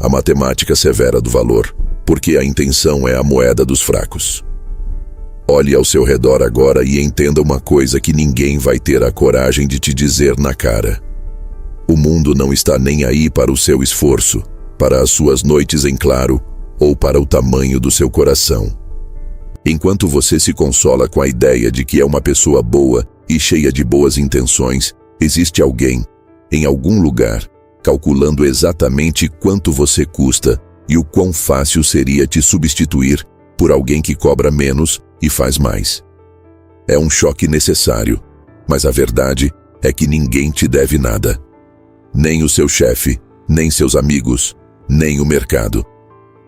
A matemática severa do valor, porque a intenção é a moeda dos fracos. Olhe ao seu redor agora e entenda uma coisa que ninguém vai ter a coragem de te dizer na cara. O mundo não está nem aí para o seu esforço, para as suas noites em claro ou para o tamanho do seu coração. Enquanto você se consola com a ideia de que é uma pessoa boa e cheia de boas intenções, existe alguém, em algum lugar, calculando exatamente quanto você custa e o quão fácil seria te substituir por alguém que cobra menos e faz mais. É um choque necessário, mas a verdade é que ninguém te deve nada. Nem o seu chefe, nem seus amigos, nem o mercado.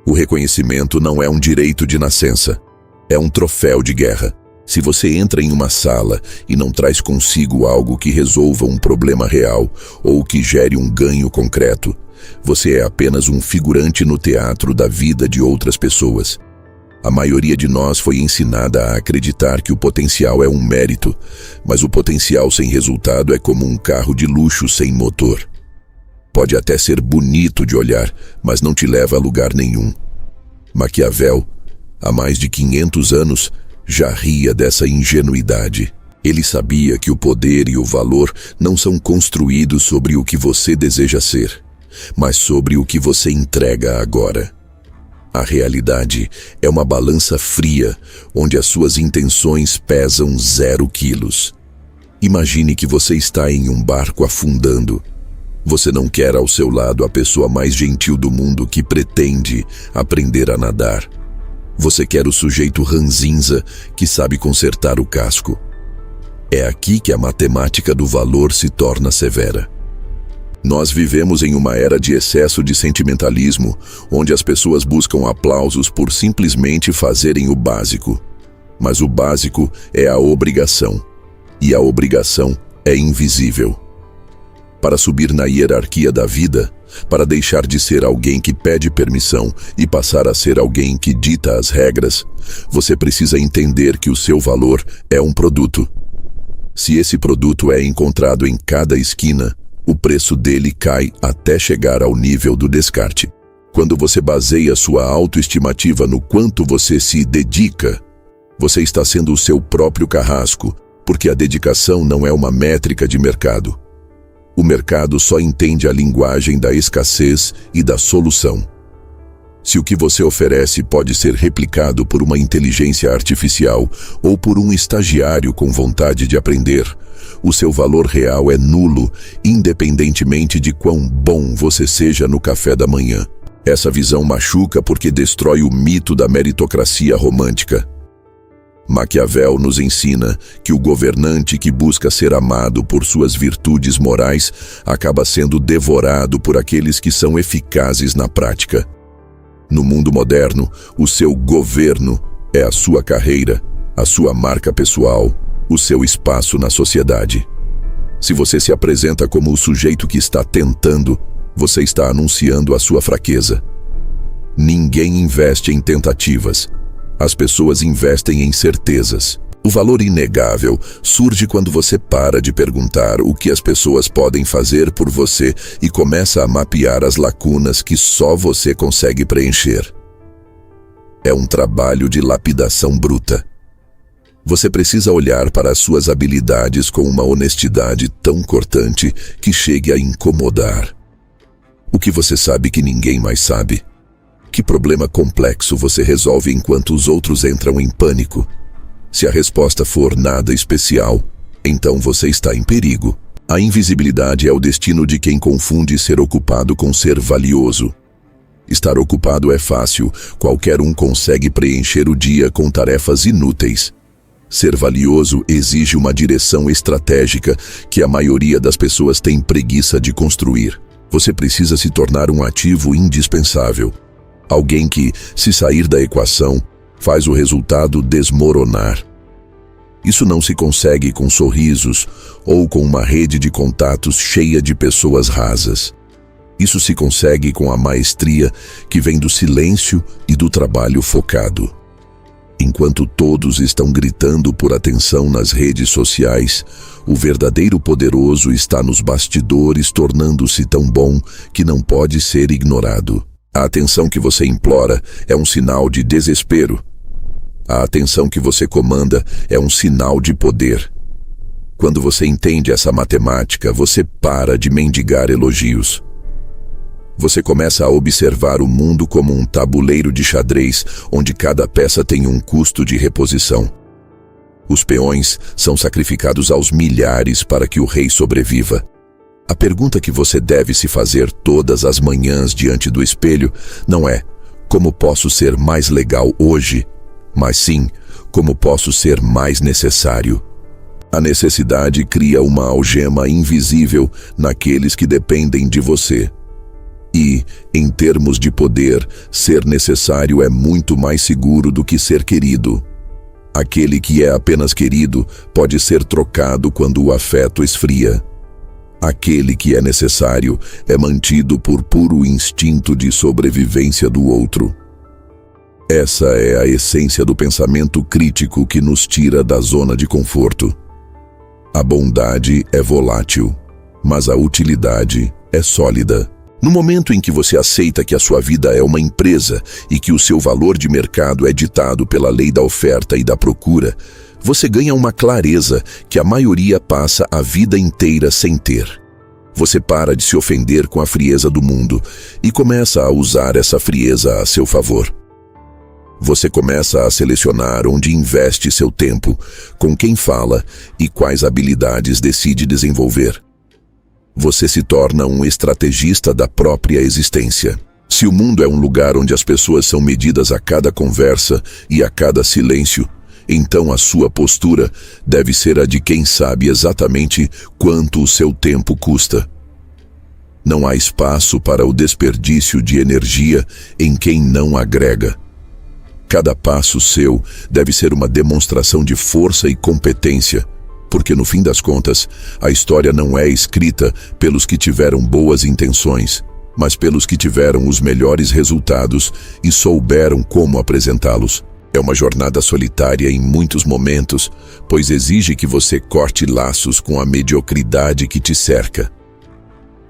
O reconhecimento não é um direito de nascença, é um troféu de guerra. Se você entra em uma sala e não traz consigo algo que resolva um problema real ou que gere um ganho concreto, você é apenas um figurante no teatro da vida de outras pessoas. A maioria de nós foi ensinada a acreditar que o potencial é um mérito, mas o potencial sem resultado é como um carro de luxo sem motor. Pode até ser bonito de olhar, mas não te leva a lugar nenhum. Maquiavel, há mais de 500 anos, já ria dessa ingenuidade. Ele sabia que o poder e o valor não são construídos sobre o que você deseja ser, mas sobre o que você entrega agora. A realidade é uma balança fria, onde as suas intenções pesam 0 quilos. Imagine que você está em um barco afundando. Você não quer ao seu lado a pessoa mais gentil do mundo que pretende aprender a nadar. Você quer o sujeito ranzinza que sabe consertar o casco. É aqui que a matemática do valor se torna severa. Nós vivemos em uma era de excesso de sentimentalismo, onde as pessoas buscam aplausos por simplesmente fazerem o básico. Mas o básico é a obrigação, e a obrigação é invisível. Para subir na hierarquia da vida, para deixar de ser alguém que pede permissão e passar a ser alguém que dita as regras, você precisa entender que o seu valor é um produto. Se esse produto é encontrado em cada esquina, o preço dele cai até chegar ao nível do descarte. Quando você baseia sua autoestimativa no quanto você se dedica, você está sendo o seu próprio carrasco, porque a dedicação não é uma métrica de mercado. O mercado só entende a linguagem da escassez e da solução. Se o que você oferece pode ser replicado por uma inteligência artificial ou por um estagiário com vontade de aprender, o seu valor real é nulo, independentemente de quão bom você seja no café da manhã. Essa visão machuca porque destrói o mito da meritocracia romântica. Maquiavel nos ensina que o governante que busca ser amado por suas virtudes morais acaba sendo devorado por aqueles que são eficazes na prática. No mundo moderno, o seu governo é a sua carreira, a sua marca pessoal, o seu espaço na sociedade. Se você se apresenta como o sujeito que está tentando, você está anunciando a sua fraqueza. Ninguém investe em tentativas. As pessoas investem em certezas. O valor inegável surge quando você para de perguntar o que as pessoas podem fazer por você e começa a mapear as lacunas que só você consegue preencher. É um trabalho de lapidação bruta. Você precisa olhar para as suas habilidades com uma honestidade tão cortante que chegue a incomodar. O que você sabe que ninguém mais sabe? Que problema complexo você resolve enquanto os outros entram em pânico? Se a resposta for nada especial, então você está em perigo. A invisibilidade é o destino de quem confunde ser ocupado com ser valioso. Estar ocupado é fácil, qualquer um consegue preencher o dia com tarefas inúteis. Ser valioso exige uma direção estratégica que a maioria das pessoas tem preguiça de construir. Você precisa se tornar um ativo indispensável. Alguém que, se sair da equação, faz o resultado desmoronar. Isso não se consegue com sorrisos ou com uma rede de contatos cheia de pessoas rasas. Isso se consegue com a maestria que vem do silêncio e do trabalho focado. Enquanto todos estão gritando por atenção nas redes sociais, o verdadeiro poderoso está nos bastidores tornando-se tão bom que não pode ser ignorado. A atenção que você implora é um sinal de desespero. A atenção que você comanda é um sinal de poder. Quando você entende essa matemática, você para de mendigar elogios. Você começa a observar o mundo como um tabuleiro de xadrez, onde cada peça tem um custo de reposição. Os peões são sacrificados aos milhares para que o rei sobreviva. A pergunta que você deve se fazer todas as manhãs diante do espelho não é como posso ser mais legal hoje, mas sim como posso ser mais necessário. A necessidade cria uma algema invisível naqueles que dependem de você. E, em termos de poder, ser necessário é muito mais seguro do que ser querido. Aquele que é apenas querido pode ser trocado quando o afeto esfria. Aquele que é necessário é mantido por puro instinto de sobrevivência do outro. Essa é a essência do pensamento crítico que nos tira da zona de conforto. A bondade é volátil, mas a utilidade é sólida. No momento em que você aceita que a sua vida é uma empresa e que o seu valor de mercado é ditado pela lei da oferta e da procura, você ganha uma clareza que a maioria passa a vida inteira sem ter. Você para de se ofender com a frieza do mundo e começa a usar essa frieza a seu favor. Você começa a selecionar onde investe seu tempo, com quem fala e quais habilidades decide desenvolver. Você se torna um estrategista da própria existência. Se o mundo é um lugar onde as pessoas são medidas a cada conversa e a cada silêncio, então a sua postura deve ser a de quem sabe exatamente quanto o seu tempo custa. Não há espaço para o desperdício de energia em quem não agrega. Cada passo seu deve ser uma demonstração de força e competência, porque no fim das contas, a história não é escrita pelos que tiveram boas intenções, mas pelos que tiveram os melhores resultados e souberam como apresentá-los. É uma jornada solitária em muitos momentos, pois exige que você corte laços com a mediocridade que te cerca.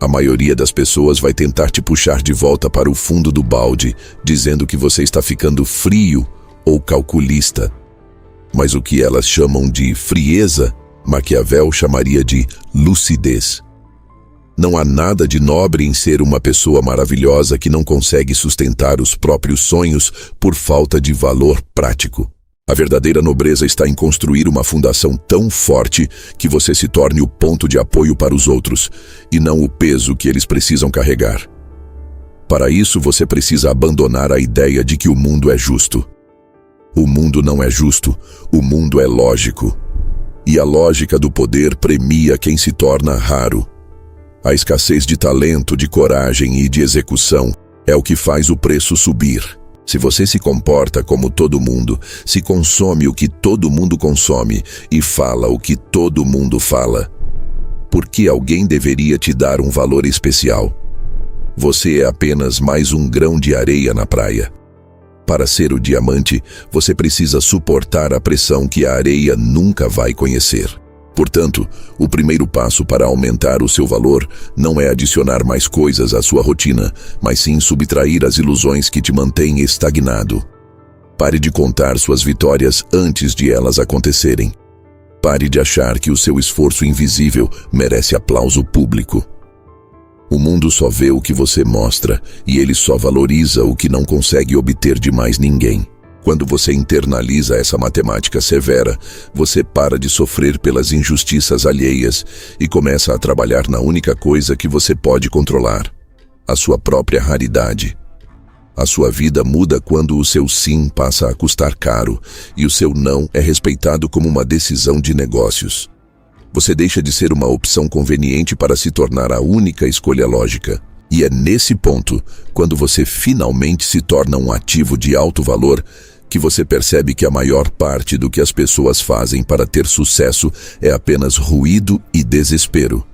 A maioria das pessoas vai tentar te puxar de volta para o fundo do balde, dizendo que você está ficando frio ou calculista. Mas o que elas chamam de frieza, Maquiavel chamaria de lucidez. Não há nada de nobre em ser uma pessoa maravilhosa que não consegue sustentar os próprios sonhos por falta de valor prático. A verdadeira nobreza está em construir uma fundação tão forte que você se torne o ponto de apoio para os outros, e não o peso que eles precisam carregar. Para isso, você precisa abandonar a ideia de que o mundo é justo. O mundo não é justo, o mundo é lógico. E a lógica do poder premia quem se torna raro. A escassez de talento, de coragem e de execução é o que faz o preço subir. Se você se comporta como todo mundo, se consome o que todo mundo consome e fala o que todo mundo fala, por que alguém deveria te dar um valor especial? Você é apenas mais um grão de areia na praia. Para ser o diamante, você precisa suportar a pressão que a areia nunca vai conhecer. Portanto, o primeiro passo para aumentar o seu valor não é adicionar mais coisas à sua rotina, mas sim subtrair as ilusões que te mantêm estagnado. Pare de contar suas vitórias antes de elas acontecerem. Pare de achar que o seu esforço invisível merece aplauso público. O mundo só vê o que você mostra e ele só valoriza o que não consegue obter de mais ninguém. Quando você internaliza essa matemática severa, você para de sofrer pelas injustiças alheias e começa a trabalhar na única coisa que você pode controlar: a sua própria raridade. A sua vida muda quando o seu sim passa a custar caro e o seu não é respeitado como uma decisão de negócios. Você deixa de ser uma opção conveniente para se tornar a única escolha lógica. E é nesse ponto, quando você finalmente se torna um ativo de alto valor, que você percebe que a maior parte do que as pessoas fazem para ter sucesso é apenas ruído e desespero.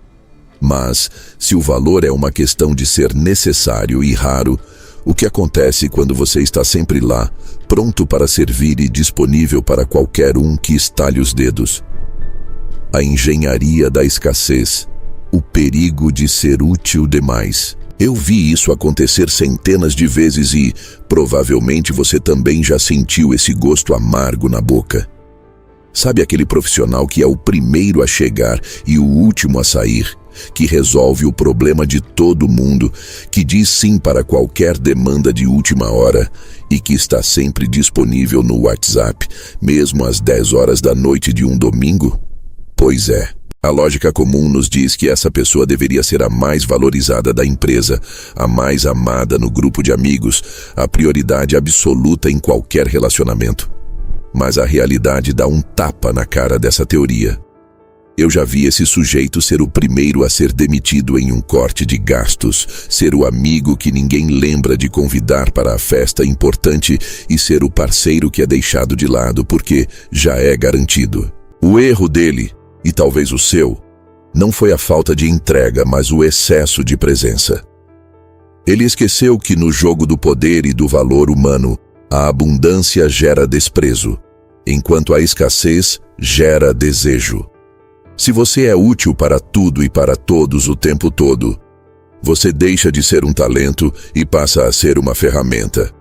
Mas, se o valor é uma questão de ser necessário e raro, o que acontece quando você está sempre lá, pronto para servir e disponível para qualquer um que estale os dedos? A engenharia da escassez, o perigo de ser útil demais. Eu vi isso acontecer centenas de vezes e, provavelmente, você também já sentiu esse gosto amargo na boca. Sabe aquele profissional que é o primeiro a chegar e o último a sair, que resolve o problema de todo mundo, que diz sim para qualquer demanda de última hora e que está sempre disponível no WhatsApp, mesmo às 10 horas da noite de um domingo? Pois é. A lógica comum nos diz que essa pessoa deveria ser a mais valorizada da empresa, a mais amada no grupo de amigos, a prioridade absoluta em qualquer relacionamento. Mas a realidade dá um tapa na cara dessa teoria. Eu já vi esse sujeito ser o primeiro a ser demitido em um corte de gastos, ser o amigo que ninguém lembra de convidar para a festa importante e ser o parceiro que é deixado de lado porque já é garantido. O erro dele, e talvez o seu, não foi a falta de entrega, mas o excesso de presença. Ele esqueceu que no jogo do poder e do valor humano, a abundância gera desprezo, enquanto a escassez gera desejo. Se você é útil para tudo e para todos o tempo todo, você deixa de ser um talento e passa a ser uma ferramenta.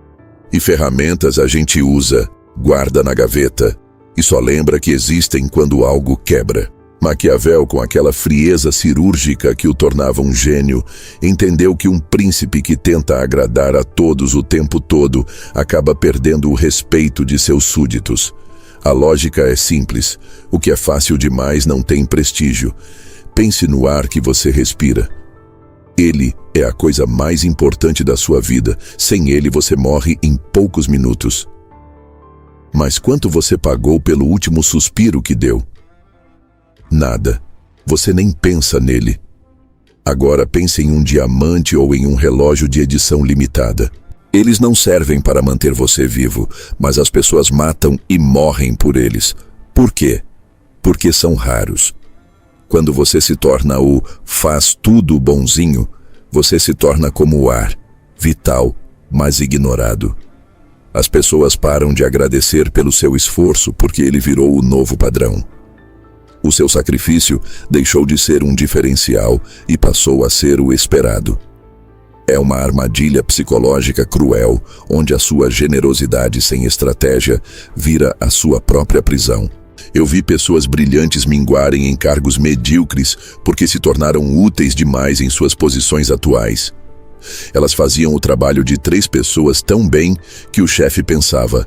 E ferramentas a gente usa, guarda na gaveta, e só lembra que existem quando algo quebra. Maquiavel, com aquela frieza cirúrgica que o tornava um gênio, entendeu que um príncipe que tenta agradar a todos o tempo todo acaba perdendo o respeito de seus súditos. A lógica é simples. O que é fácil demais não tem prestígio. Pense no ar que você respira. Ele é a coisa mais importante da sua vida. Sem ele você morre em poucos minutos. Mas quanto você pagou pelo último suspiro que deu? Nada. Você nem pensa nele. Agora pense em um diamante ou em um relógio de edição limitada. Eles não servem para manter você vivo, mas as pessoas matam e morrem por eles. Por quê? Porque são raros. Quando você se torna o faz tudo bonzinho, você se torna como o ar, vital, mas ignorado. As pessoas param de agradecer pelo seu esforço porque ele virou o novo padrão. O seu sacrifício deixou de ser um diferencial e passou a ser o esperado. É uma armadilha psicológica cruel, onde a sua generosidade sem estratégia vira a sua própria prisão. Eu vi pessoas brilhantes minguarem em cargos medíocres porque se tornaram úteis demais em suas posições atuais. Elas faziam o trabalho de 3 pessoas tão bem que o chefe pensava: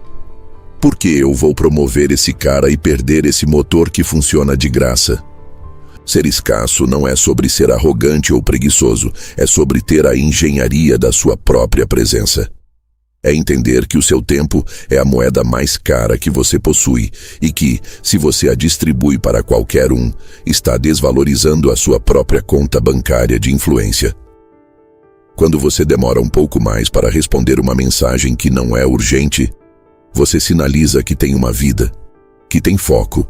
por que eu vou promover esse cara e perder esse motor que funciona de graça? Ser escasso não é sobre ser arrogante ou preguiçoso, é sobre ter a engenharia da sua própria presença. É entender que o seu tempo é a moeda mais cara que você possui e que, se você a distribui para qualquer um, está desvalorizando a sua própria conta bancária de influência. Quando você demora um pouco mais para responder uma mensagem que não é urgente, você sinaliza que tem uma vida, que tem foco,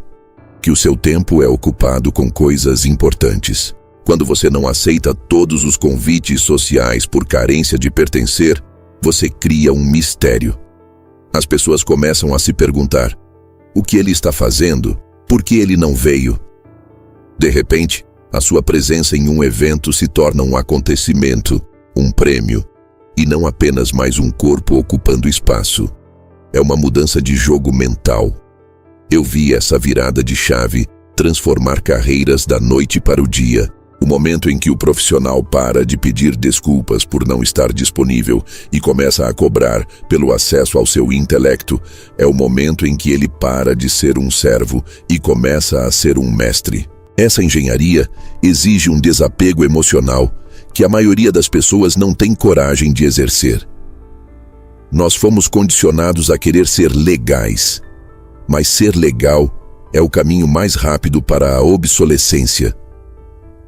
que o seu tempo é ocupado com coisas importantes. Quando você não aceita todos os convites sociais por carência de pertencer, você cria um mistério. As pessoas começam a se perguntar: o que ele está fazendo? Por que ele não veio? De repente, a sua presença em um evento se torna um acontecimento, um prêmio, e não apenas mais um corpo ocupando espaço. É uma mudança de jogo mental. Eu vi essa virada de chave transformar carreiras da noite para o dia. O momento em que o profissional para de pedir desculpas por não estar disponível e começa a cobrar pelo acesso ao seu intelecto é o momento em que ele para de ser um servo e começa a ser um mestre. Essa engenharia exige um desapego emocional que a maioria das pessoas não tem coragem de exercer. Nós fomos condicionados a querer ser legais, mas ser legal é o caminho mais rápido para a obsolescência.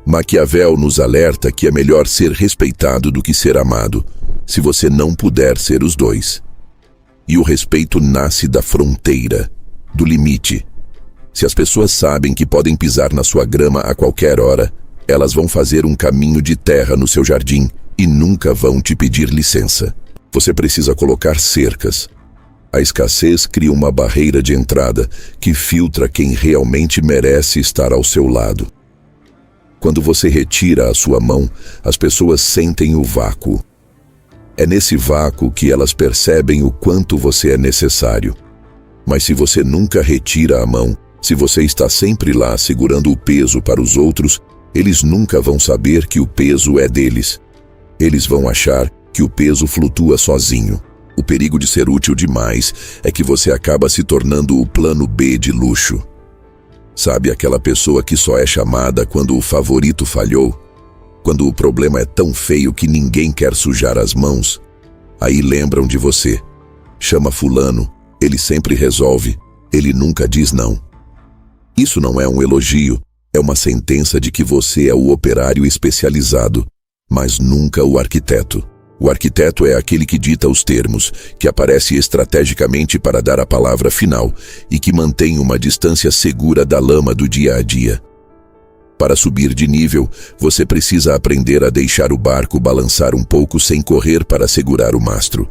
Maquiavel nos alerta que é melhor ser respeitado do que ser amado, se você não puder ser os dois. E o respeito nasce da fronteira, do limite. Se as pessoas sabem que podem pisar na sua grama a qualquer hora, elas vão fazer um caminho de terra no seu jardim e nunca vão te pedir licença. Você precisa colocar cercas. A escassez cria uma barreira de entrada que filtra quem realmente merece estar ao seu lado. Quando você retira a sua mão, as pessoas sentem o vácuo. É nesse vácuo que elas percebem o quanto você é necessário. Mas se você nunca retira a mão, se você está sempre lá segurando o peso para os outros, eles nunca vão saber que o peso é deles. Eles vão achar que o peso flutua sozinho. O perigo de ser útil demais é que você acaba se tornando o plano B de luxo. Sabe aquela pessoa que só é chamada quando o favorito falhou? Quando o problema é tão feio que ninguém quer sujar as mãos? Aí lembram de você. Chama fulano, ele sempre resolve, ele nunca diz não. Isso não é um elogio, é uma sentença de que você é o operário especializado, mas nunca o arquiteto. O arquiteto é aquele que dita os termos, que aparece estrategicamente para dar a palavra final e que mantém uma distância segura da lama do dia a dia. Para subir de nível, você precisa aprender a deixar o barco balançar um pouco sem correr para segurar o mastro.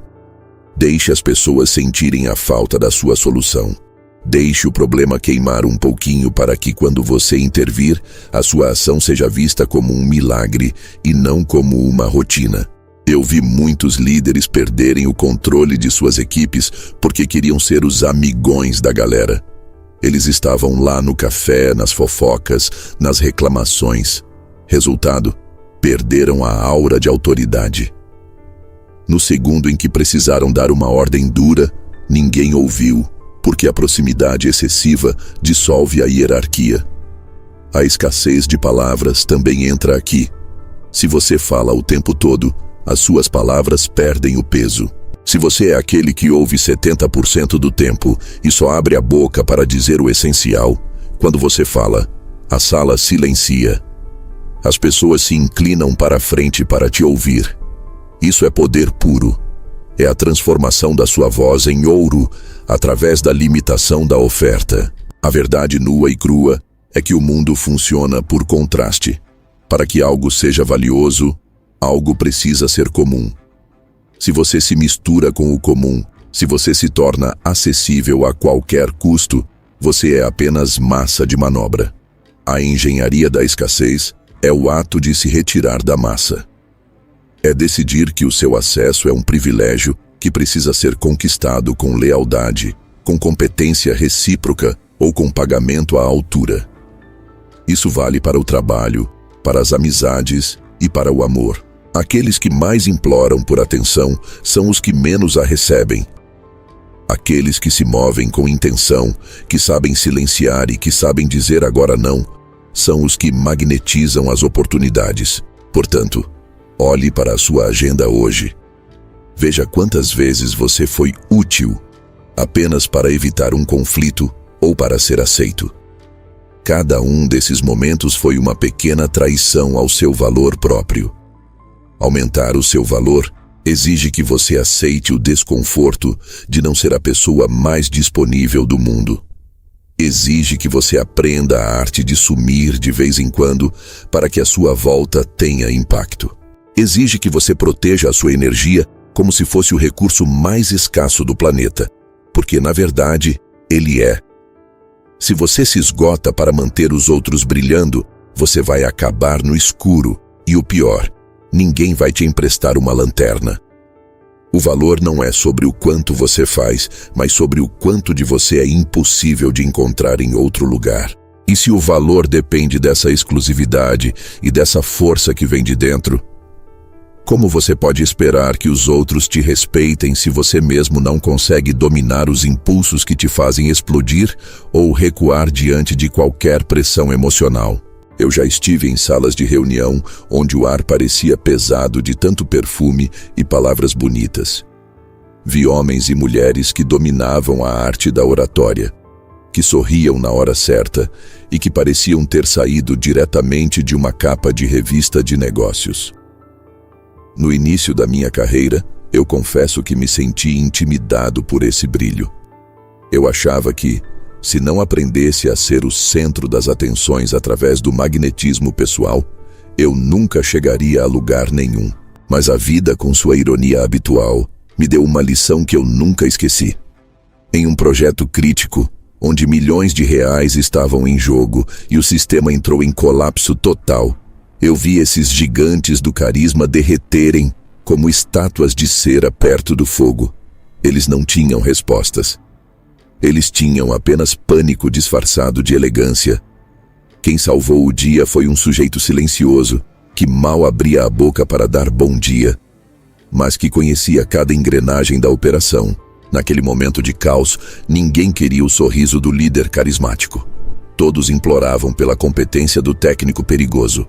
Deixe as pessoas sentirem a falta da sua solução. Deixe o problema queimar um pouquinho para que, quando você intervir, a sua ação seja vista como um milagre e não como uma rotina. Eu vi muitos líderes perderem o controle de suas equipes porque queriam ser os amigões da galera. Eles estavam lá no café, nas fofocas, nas reclamações. Resultado, perderam a aura de autoridade. No segundo em que precisaram dar uma ordem dura, ninguém ouviu, porque a proximidade excessiva dissolve a hierarquia. A escassez de palavras também entra aqui. Se você fala o tempo todo, as suas palavras perdem o peso. Se você é aquele que ouve 70% do tempo e só abre a boca para dizer o essencial, quando você fala, a sala silencia. As pessoas se inclinam para a frente para te ouvir. Isso é poder puro. É a transformação da sua voz em ouro através da limitação da oferta. A verdade nua e crua é que o mundo funciona por contraste. Para que algo seja valioso, algo precisa ser comum. Se você se mistura com o comum, se você se torna acessível a qualquer custo, você é apenas massa de manobra. A engenharia da escassez é o ato de se retirar da massa. É decidir que o seu acesso é um privilégio que precisa ser conquistado com lealdade, com competência recíproca ou com pagamento à altura. Isso vale para o trabalho, para as amizades e para o amor. Aqueles que mais imploram por atenção são os que menos a recebem. Aqueles que se movem com intenção, que sabem silenciar e que sabem dizer agora não, são os que magnetizam as oportunidades. Portanto, olhe para a sua agenda hoje. Veja quantas vezes você foi útil apenas para evitar um conflito ou para ser aceito. Cada um desses momentos foi uma pequena traição ao seu valor próprio. Aumentar o seu valor exige que você aceite o desconforto de não ser a pessoa mais disponível do mundo. Exige que você aprenda a arte de sumir de vez em quando para que a sua volta tenha impacto. Exige que você proteja a sua energia como se fosse o recurso mais escasso do planeta, porque, na verdade, ele é. Se você se esgota para manter os outros brilhando, você vai acabar no escuro e, o pior, ninguém vai te emprestar uma lanterna. O valor não é sobre o quanto você faz, mas sobre o quanto de você é impossível de encontrar em outro lugar. E se o valor depende dessa exclusividade e dessa força que vem de dentro, como você pode esperar que os outros te respeitem se você mesmo não consegue dominar os impulsos que te fazem explodir ou recuar diante de qualquer pressão emocional? Eu já estive em salas de reunião onde o ar parecia pesado de tanto perfume e palavras bonitas. Vi homens e mulheres que dominavam a arte da oratória, que sorriam na hora certa e que pareciam ter saído diretamente de uma capa de revista de negócios. No início da minha carreira, eu confesso que me senti intimidado por esse brilho. Eu achava que, se não aprendesse a ser o centro das atenções através do magnetismo pessoal, eu nunca chegaria a lugar nenhum. Mas a vida, com sua ironia habitual, me deu uma lição que eu nunca esqueci. Em um projeto crítico, onde milhões de reais estavam em jogo e o sistema entrou em colapso total, Eu vi esses gigantes do carisma derreterem como estátuas de cera perto do fogo. Eles não tinham respostas. Eles tinham apenas pânico disfarçado de elegância. Quem salvou o dia foi um sujeito silencioso, que mal abria a boca para dar bom dia, mas que conhecia cada engrenagem da operação. Naquele momento de caos, ninguém queria o sorriso do líder carismático. Todos imploravam pela competência do técnico perigoso.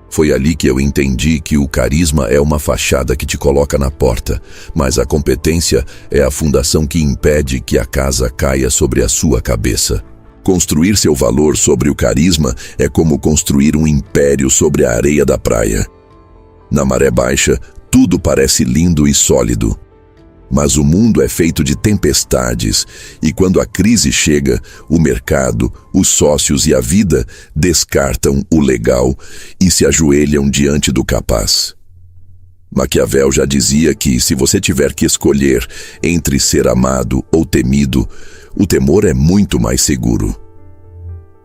Foi ali que eu entendi que o carisma é uma fachada que te coloca na porta, mas a competência é a fundação que impede que a casa caia sobre a sua cabeça. Construir seu valor sobre o carisma é como construir um império sobre a areia da praia. Na maré baixa, tudo parece lindo e sólido. Mas o mundo é feito de tempestades, e quando a crise chega, o mercado, os sócios e a vida descartam o legal e se ajoelham diante do capaz. Maquiavel já dizia que, se você tiver que escolher entre ser amado ou temido, o temor é muito mais seguro.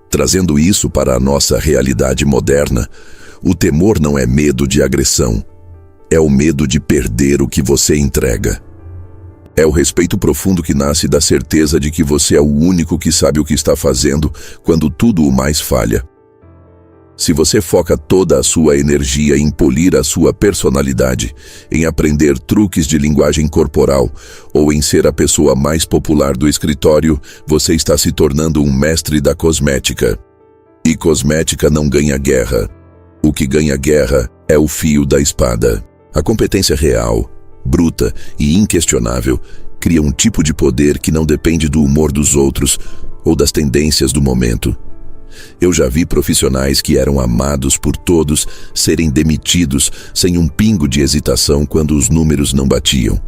Trazendo isso para a nossa realidade moderna, o temor não é medo de agressão, é o medo de perder o que você entrega. É o respeito profundo que nasce da certeza de que você é o único que sabe o que está fazendo quando tudo o mais falha. Se você foca toda a sua energia em polir a sua personalidade, em aprender truques de linguagem corporal ou em ser a pessoa mais popular do escritório, você está se tornando um mestre da cosmética. E cosmética não ganha guerra. O que ganha guerra é o fio da espada. A competência real, bruta e inquestionável, cria um tipo de poder que não depende do humor dos outros ou das tendências do momento. Eu já vi profissionais que eram amados por todos serem demitidos sem um pingo de hesitação quando os números não batiam.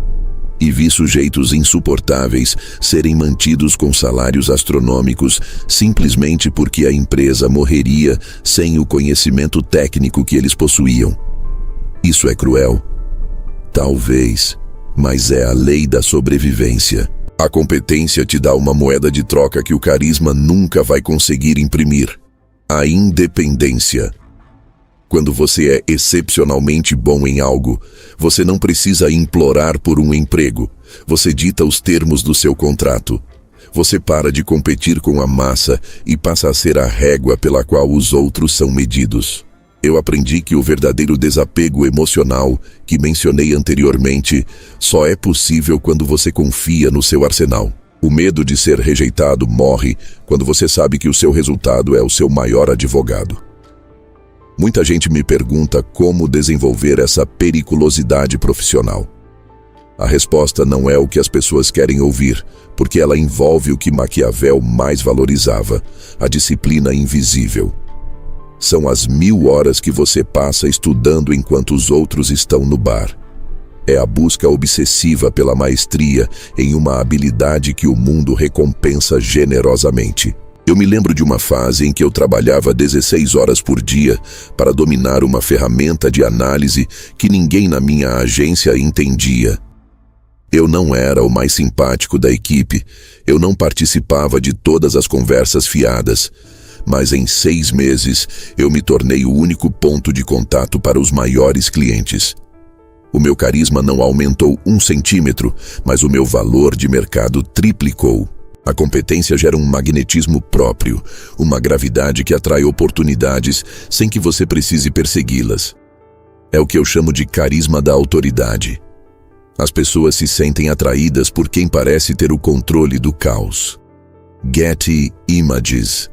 E vi sujeitos insuportáveis serem mantidos com salários astronômicos simplesmente porque a empresa morreria sem o conhecimento técnico que eles possuíam. Isso é cruel? Talvez, mas é a lei da sobrevivência. A competência te dá uma moeda de troca que o carisma nunca vai conseguir imprimir: a independência. Quando você é excepcionalmente bom em algo, você não precisa implorar por um emprego. Você dita os termos do seu contrato. Você para de competir com a massa e passa a ser a régua pela qual os outros são medidos. Eu aprendi que o verdadeiro desapego emocional, que mencionei anteriormente, só é possível quando você confia no seu arsenal. O medo de ser rejeitado morre quando você sabe que o seu resultado é o seu maior advogado. Muita gente me pergunta como desenvolver essa periculosidade profissional. A resposta não é o que as pessoas querem ouvir, porque ela envolve o que Maquiavel mais valorizava: a disciplina invisível. São as 1000 horas que você passa estudando enquanto os outros estão no bar. É a busca obsessiva pela maestria em uma habilidade que o mundo recompensa generosamente. Eu me lembro de uma fase em que eu trabalhava 16 horas por dia para dominar uma ferramenta de análise que ninguém na minha agência entendia. Eu não era o mais simpático da equipe, eu não participava de todas as conversas fiadas, mas em 6 meses eu me tornei o único ponto de contato para os maiores clientes. O meu carisma não aumentou 1 centímetro, mas o meu valor de mercado triplicou. A competência gera um magnetismo próprio, uma gravidade que atrai oportunidades sem que você precise persegui-las. É o que eu chamo de carisma da autoridade. As pessoas se sentem atraídas por quem parece ter o controle do caos. Getty Images.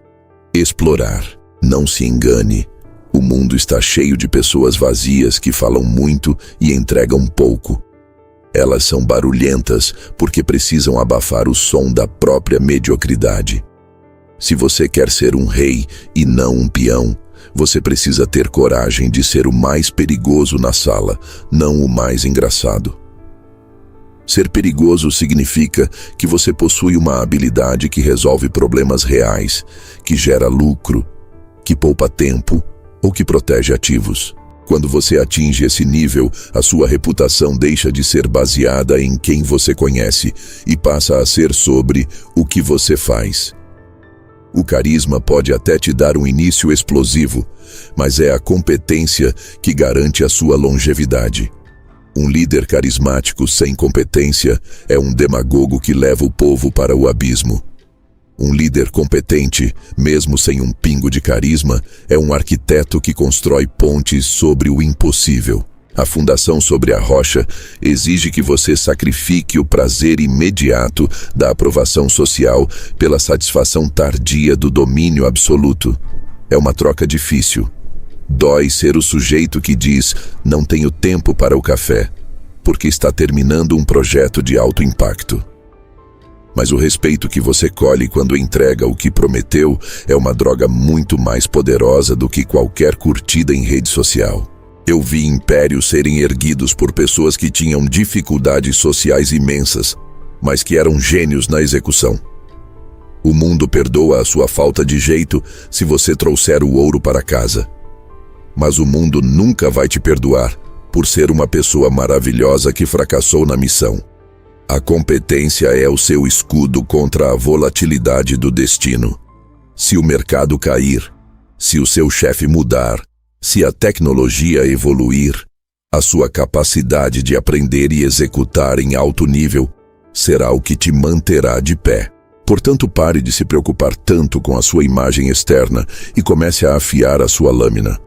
Explorar. Não se engane. O mundo está cheio de pessoas vazias que falam muito e entregam pouco. Elas são barulhentas porque precisam abafar o som da própria mediocridade. Se você quer ser um rei e não um peão, você precisa ter coragem de ser o mais perigoso na sala, não o mais engraçado. Ser perigoso significa que você possui uma habilidade que resolve problemas reais, que gera lucro, que poupa tempo ou que protege ativos. Quando você atinge esse nível, a sua reputação deixa de ser baseada em quem você conhece e passa a ser sobre o que você faz. O carisma pode até te dar um início explosivo, mas é a competência que garante a sua longevidade. Um líder carismático sem competência é um demagogo que leva o povo para o abismo. Um líder competente, mesmo sem um pingo de carisma, é um arquiteto que constrói pontes sobre o impossível. A fundação sobre a rocha exige que você sacrifique o prazer imediato da aprovação social pela satisfação tardia do domínio absoluto. É uma troca difícil. Dói ser o sujeito que diz: não tenho tempo para o café, porque está terminando um projeto de alto impacto. Mas o respeito que você colhe quando entrega o que prometeu é uma droga muito mais poderosa do que qualquer curtida em rede social. Eu vi impérios serem erguidos por pessoas que tinham dificuldades sociais imensas, mas que eram gênios na execução. O mundo perdoa a sua falta de jeito se você trouxer o ouro para casa. Mas o mundo nunca vai te perdoar por ser uma pessoa maravilhosa que fracassou na missão. A competência é o seu escudo contra a volatilidade do destino. Se o mercado cair, se o seu chefe mudar, se a tecnologia evoluir, a sua capacidade de aprender e executar em alto nível será o que te manterá de pé. Portanto, pare de se preocupar tanto com a sua imagem externa e comece a afiar a sua lâmina.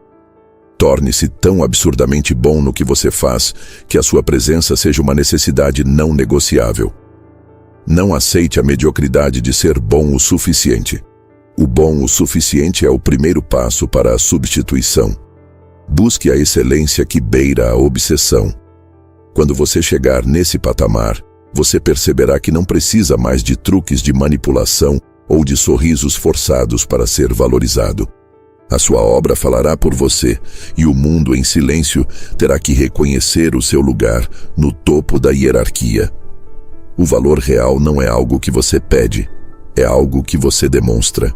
Torne-se tão absurdamente bom no que você faz que a sua presença seja uma necessidade não negociável. Não aceite a mediocridade de ser bom o suficiente. O bom o suficiente é o primeiro passo para a substituição. Busque a excelência que beira a obsessão. Quando você chegar nesse patamar, você perceberá que não precisa mais de truques de manipulação ou de sorrisos forçados para ser valorizado. A sua obra falará por você, e o mundo em silêncio terá que reconhecer o seu lugar no topo da hierarquia. O valor real não é algo que você pede, é algo que você demonstra.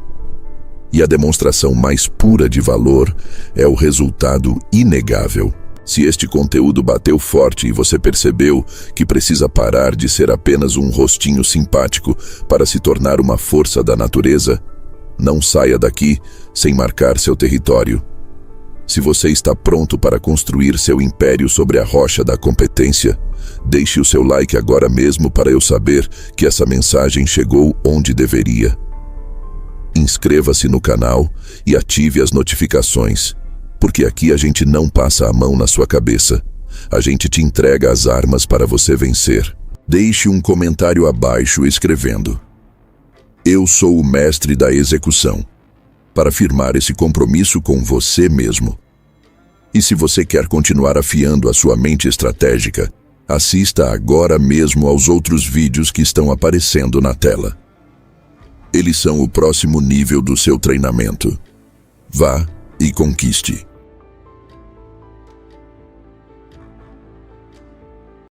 E a demonstração mais pura de valor é o resultado inegável. Se este conteúdo bateu forte e você percebeu que precisa parar de ser apenas um rostinho simpático para se tornar uma força da natureza, não saia daqui sem marcar seu território. Se você está pronto para construir seu império sobre a rocha da competência, deixe o seu like agora mesmo para eu saber que essa mensagem chegou onde deveria. Inscreva-se no canal e ative as notificações, porque aqui a gente não passa a mão na sua cabeça. A gente te entrega as armas para você vencer. Deixe um comentário abaixo escrevendo: eu sou o mestre da execução, para firmar esse compromisso com você mesmo. E se você quer continuar afiando a sua mente estratégica, assista agora mesmo aos outros vídeos que estão aparecendo na tela. Eles são o próximo nível do seu treinamento. Vá e conquiste.